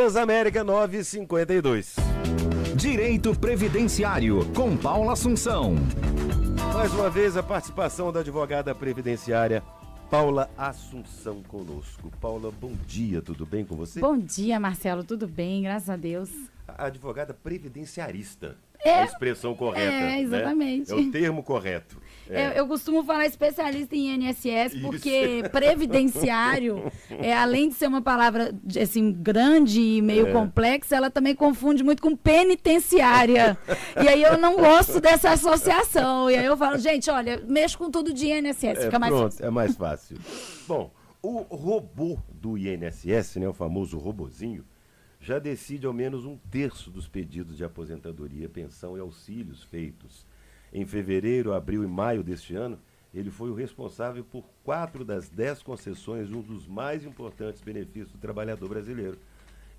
Transamérica 952. Direito Previdenciário, com Paula Assunção. Mais uma vez a participação da advogada previdenciária Paula Assunção conosco. Paula, bom dia, tudo bem com você? Bom dia, Marcelo, tudo bem, graças a Deus. A advogada previdenciarista é a expressão correta. Exatamente. Né? É o termo correto. Eu costumo falar especialista em INSS porque previdenciário, além de ser uma palavra assim, grande e meio complexa, ela também confunde muito com penitenciária. E aí eu não gosto dessa associação. E aí eu falo, gente, olha, mexo com tudo de INSS, fica mais fácil. É mais fácil. Bom, o robô do INSS, né, o famoso robozinho, já decide ao menos 1/3 dos pedidos de aposentadoria, pensão e auxílios feitos. Em fevereiro, abril e maio deste ano, ele foi o responsável por 4 das 10 concessões de um dos mais importantes benefícios do trabalhador brasileiro.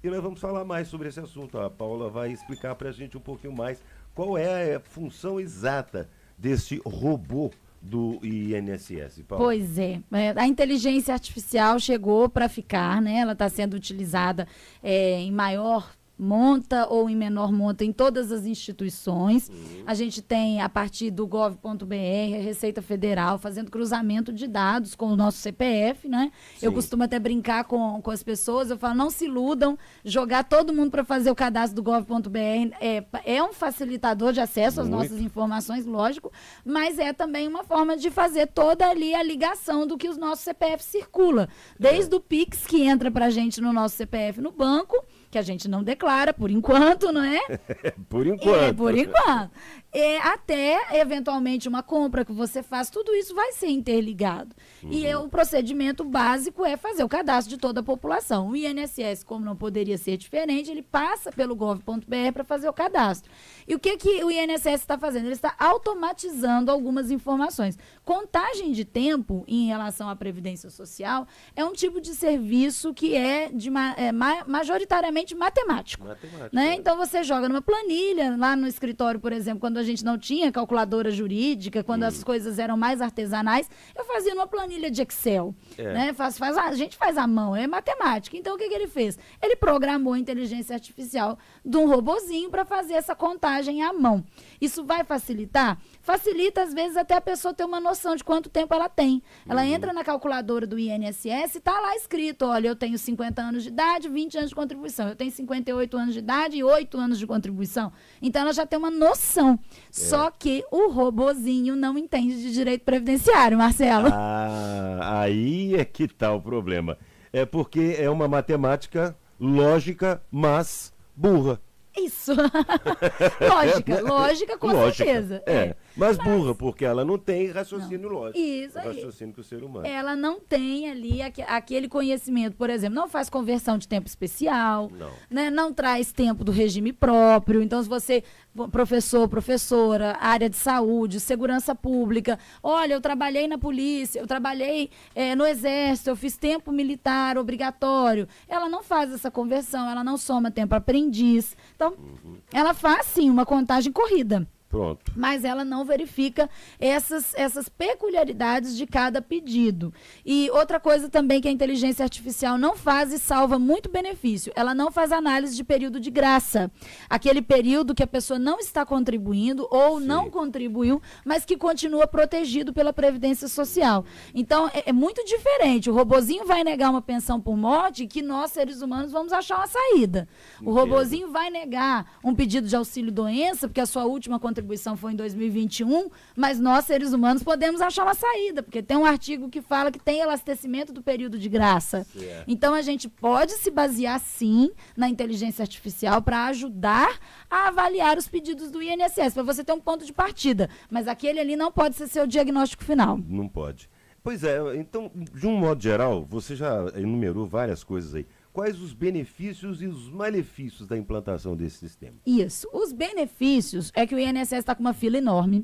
E nós vamos falar mais sobre esse assunto. A Paula vai explicar para a gente um pouquinho mais qual é a função exata deste robô do INSS, Paula. Pois é, a inteligência artificial chegou para ficar, né? Ela está sendo utilizada em maior monta ou em menor monta em todas as instituições. A gente tem, a partir do gov.br, a Receita Federal fazendo cruzamento de dados com o nosso CPF, né? Sim. Eu costumo até brincar com as pessoas, eu falo, não se iludam, jogar todo mundo para fazer o cadastro do gov.br é um facilitador de acesso às nossas informações, lógico, mas é também uma forma de fazer toda ali a ligação do que os nossos CPF circula. Desde o Pix, que entra para a gente no nosso CPF no banco, que a gente não declara, por enquanto, não é? Por enquanto. Por enquanto. Até, eventualmente, uma compra que você faz, tudo isso vai ser interligado. E o procedimento básico é fazer o cadastro de toda a população. O INSS, como não poderia ser diferente, ele passa pelo gov.br para fazer o cadastro. E o que o INSS está fazendo? Ele está automatizando algumas informações. Contagem de tempo em relação à Previdência Social é um tipo de serviço que é majoritariamente matemático. Né? Então, você joga numa planilha, lá no escritório, por exemplo, quando a gente não tinha calculadora jurídica, quando as coisas eram mais artesanais, eu fazia numa planilha de Excel. Né? A gente faz à mão, é matemática. Então, o que ele fez? Ele programou a inteligência artificial de um robozinho para fazer essa contagem à mão. Isso vai facilitar? Facilita, às vezes, até a pessoa ter uma noção de quanto tempo ela tem. Ela entra na calculadora do INSS e está lá escrito, olha, eu tenho 50 anos de idade, 20 anos de contribuição. Eu tenho 58 anos de idade e 8 anos de contribuição. Então, ela já tem uma noção. Só que o robozinho não entende de direito previdenciário, Marcelo. Aí é que está o problema. É porque é uma matemática lógica, mas burra. Isso. Lógica, com certeza. Mas burra, porque ela não tem raciocínio lógico. Isso aí. Raciocínio que o ser humano. Ela não tem ali aquele conhecimento, por exemplo, não faz conversão de tempo especial, né? Não traz tempo do regime próprio. Então, se você, professor, professora, área de saúde, segurança pública, olha, eu trabalhei na polícia, eu trabalhei no exército, eu fiz tempo militar obrigatório. Ela não faz essa conversão, ela não soma tempo aprendiz. Então, ela faz, sim, uma contagem corrida. Pronto. Mas ela não verifica essas peculiaridades de cada pedido. E outra coisa também que a inteligência artificial não faz e salva muito benefício, ela não faz análise de período de graça. Aquele período que a pessoa não está contribuindo ou não contribuiu, mas que continua protegido pela Previdência Social. Então, é muito diferente. O robozinho vai negar uma pensão por morte que nós, seres humanos, vamos achar uma saída. O robozinho vai negar um pedido de auxílio-doença, porque a sua última contribuição foi em 2021, mas nós, seres humanos, podemos achar uma saída, porque tem um artigo que fala que tem elastecimento do período de graça. Então, a gente pode se basear, sim, na inteligência artificial para ajudar a avaliar os pedidos do INSS, para você ter um ponto de partida, mas aquele ali não pode ser seu diagnóstico final. Não pode. Pois é, então, de um modo geral, você já enumerou várias coisas aí. Quais os benefícios e os malefícios da implantação desse sistema? Isso. Os benefícios é que o INSS está com uma fila enorme.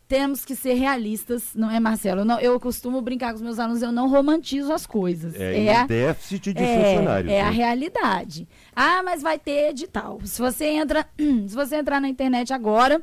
Temos que ser realistas, não é, Marcelo? Eu costumo brincar com os meus alunos, eu não romantizo as coisas. Déficit de funcionários. A realidade. Mas vai ter edital. Se você entrar na internet agora,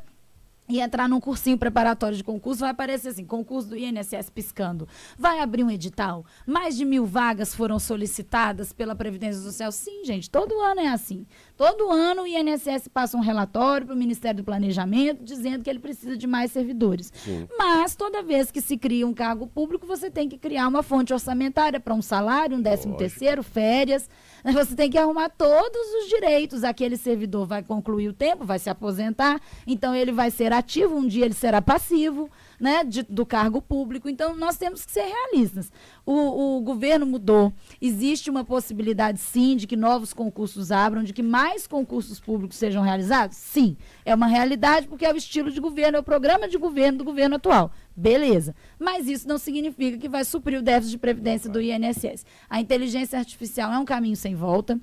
e entrar num cursinho preparatório de concurso, vai aparecer assim, concurso do INSS piscando. Vai abrir um edital. Mais de 1.000 vagas foram solicitadas pela Previdência Social. Sim, gente, todo ano é assim. Todo ano o INSS passa um relatório para o Ministério do Planejamento dizendo que ele precisa de mais servidores. Sim. Mas toda vez que se cria um cargo público, você tem que criar uma fonte orçamentária para um salário, um 13º, férias. Você tem que arrumar todos os direitos. Aquele servidor vai concluir o tempo, vai se aposentar, então ele vai ser ativo, um dia ele será passivo, né, do cargo público. Então, nós temos que ser realistas. O governo mudou. Existe uma possibilidade, sim, de que novos concursos abram, de que mais concursos públicos sejam realizados? Sim. É uma realidade porque é o estilo de governo, é o programa de governo do governo atual. Beleza. Mas isso não significa que vai suprir o déficit de previdência do INSS. A inteligência artificial é um caminho sem volta.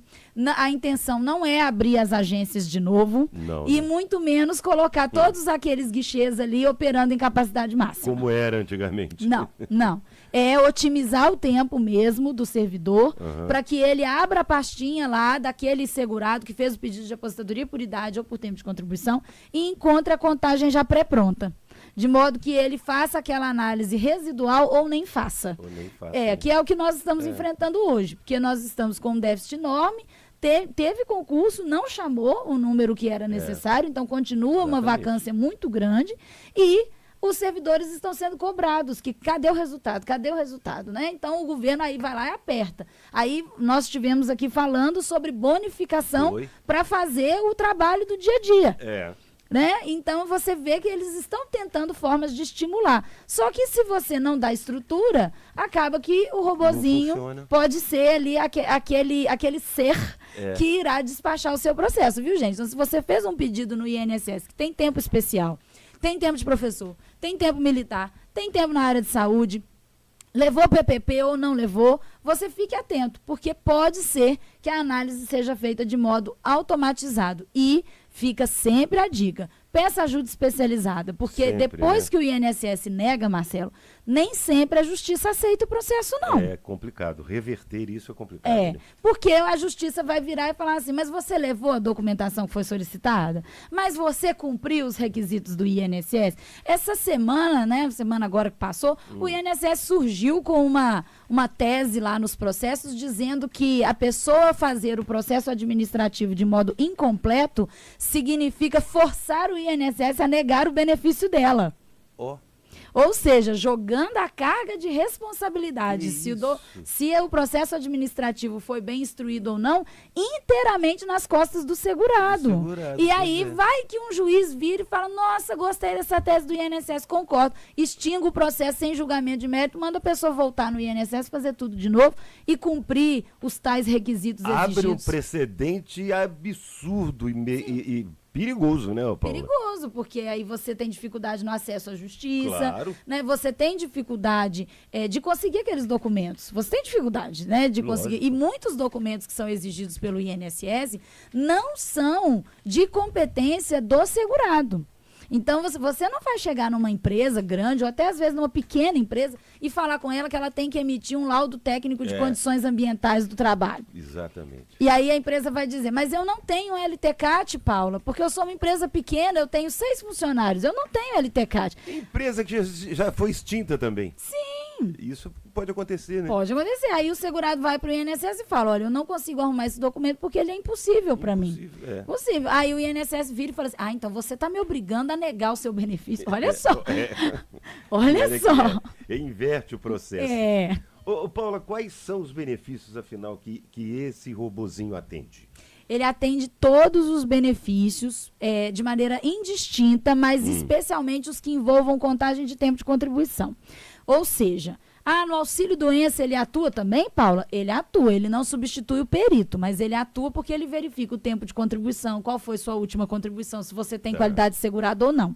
A intenção não é abrir as agências de novo e muito menos colocar todos aqueles guichês ali operando em capacidade máxima. Como era antigamente. Não. É otimizar o tempo mesmo do servidor para que ele abra a pastinha lá daquele segurado que fez o pedido de aposentadoria por idade ou por tempo de contribuição e encontre a contagem já pré-pronta. De modo que ele faça aquela análise residual ou nem faça. Que é o que nós estamos enfrentando hoje. Porque nós estamos com um déficit enorme, teve concurso, não chamou o número que era necessário, então continua uma vacância muito grande e os servidores estão sendo cobrados, que cadê o resultado, né? Então o governo aí vai lá e aperta. Aí nós estivemos aqui falando sobre bonificação para fazer o trabalho do dia a dia. Né? Então você vê que eles estão tentando formas de estimular. Só que se você não dá estrutura, acaba que o robozinho pode ser ali aquele ser que irá despachar o seu processo, viu, gente? Então, se você fez um pedido no INSS que tem tempo especial, tem tempo de professor, tem tempo militar, tem tempo na área de saúde, levou PPP ou não levou, você fique atento, porque pode ser que a análise seja feita de modo automatizado. E fica sempre a dica, peça ajuda especializada, porque sempre, depois que o INSS nega, Marcelo, nem sempre a justiça aceita o processo, não. É complicado, reverter isso é complicado. Né? Porque a justiça vai virar e falar assim, mas você levou a documentação que foi solicitada? Mas você cumpriu os requisitos do INSS? Essa semana, né, semana agora que passou, o INSS surgiu com uma tese lá nos processos dizendo que a pessoa fazer o processo administrativo de modo incompleto significa forçar o INSS a negar o benefício dela. Ou seja, jogando a carga de responsabilidade, se o processo administrativo foi bem instruído ou não, inteiramente nas costas do segurado. E aí vai que um juiz vira e fala, nossa, gostei dessa tese do INSS, concordo. Extinga o processo sem julgamento de mérito, manda a pessoa voltar no INSS, fazer tudo de novo e cumprir os tais requisitos exigidos. Abre um precedente absurdo e perigoso, né, Paula? Perigoso, porque aí você tem dificuldade no acesso à justiça, né? Você tem dificuldade de conseguir aqueles documentos. Você tem dificuldade, né, de conseguir. E muitos documentos que são exigidos pelo INSS não são de competência do segurado. Então, você não vai chegar numa empresa grande, ou até às vezes numa pequena empresa, e falar com ela que ela tem que emitir um laudo técnico de condições ambientais do trabalho. Exatamente. E aí a empresa vai dizer, mas eu não tenho LTCAT, Paula, porque eu sou uma empresa pequena, eu tenho 6 funcionários, eu não tenho LTCAT. Empresa que já foi extinta também. Sim. Isso pode acontecer, né? Pode acontecer. Aí o segurado vai para o INSS e fala, olha, eu não consigo arrumar esse documento porque ele é impossível para mim. Impossível. Aí o INSS vira e fala assim, então você está me obrigando a negar o seu benefício. Olha só. Olha só. Inverte o processo. Ô, Paula, quais são os benefícios, afinal, que esse robozinho atende? Ele atende todos os benefícios de maneira indistinta, mas especialmente os que envolvam contagem de tempo de contribuição. Ou seja, no auxílio-doença ele atua também, Paula? Ele atua, ele não substitui o perito, mas ele atua porque ele verifica o tempo de contribuição, qual foi sua última contribuição, se você tem qualidade segurada ou não.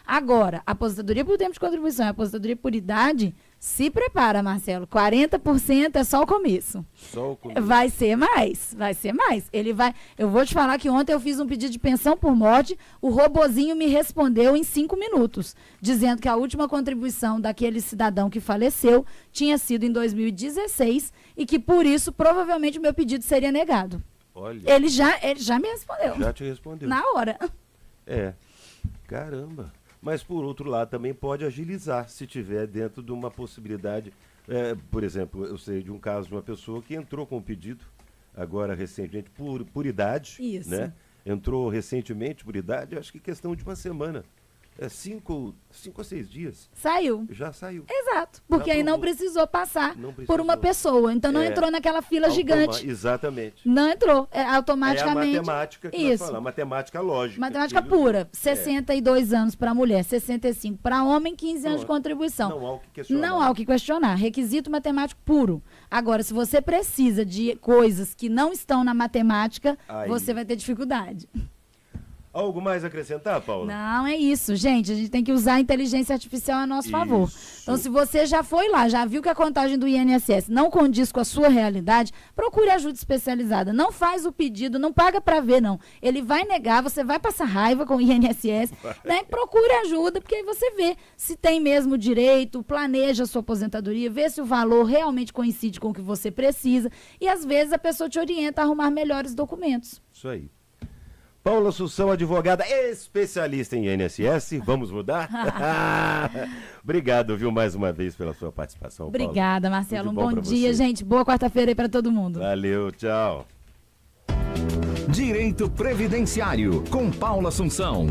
Agora, a aposentadoria por tempo de contribuição e a aposentadoria por idade, se prepara, Marcelo, 40% é só o começo. Só o começo. Vai ser mais. Eu vou te falar que ontem eu fiz um pedido de pensão por morte, o robozinho me respondeu em 5 minutos, dizendo que a última contribuição daquele cidadão que faleceu tinha sido em 2016 e que, por isso, provavelmente o meu pedido seria negado. Olha. Ele já me respondeu. Já te respondeu. Na hora. Caramba. mas por outro lado também pode agilizar se tiver dentro de uma possibilidade. Por exemplo, eu sei de um caso de uma pessoa que entrou com um pedido agora recentemente por idade, Isso. né? Entrou recentemente por idade, acho que questão de uma semana. 5 ou 6 dias. Saiu. Já saiu. Exato, porque aí não aprovou. precisou passar Não precisou. por uma pessoa, então não entrou naquela fila gigante. Exatamente. Não entrou, É a automaticamente. matemática que Isso. nós falamos, matemática lógica. Matemática Filho- pura, 62 anos para mulher, 65 para homem, 15 anos de contribuição. Não há o que questionar. Não há o que questionar, requisito matemático puro. Agora, se você precisa de coisas que não estão na matemática, Aí. você vai ter dificuldade. Algo mais a acrescentar, Paula? Não, é isso, gente. A gente tem que usar a inteligência artificial a nosso favor. Isso. Então, se você já foi lá, já viu que a contagem do INSS não condiz com a sua realidade, procure ajuda especializada. Não faz o pedido, não paga para ver, não. Ele vai negar, você vai passar raiva com o INSS, né? Procure ajuda, porque aí você vê se tem mesmo direito, planeja a sua aposentadoria, vê se o valor realmente coincide com o que você precisa. E, às vezes, a pessoa te orienta a arrumar melhores documentos. Isso aí. Paula Assunção, advogada especialista em INSS. Vamos mudar? Obrigado, viu, mais uma vez pela sua participação, Paula. Obrigada, Marcelo. Tudo Um bom bom pra dia, você. gente. Boa quarta-feira aí para todo mundo. Valeu, tchau. Direito Previdenciário, com Paula Assunção.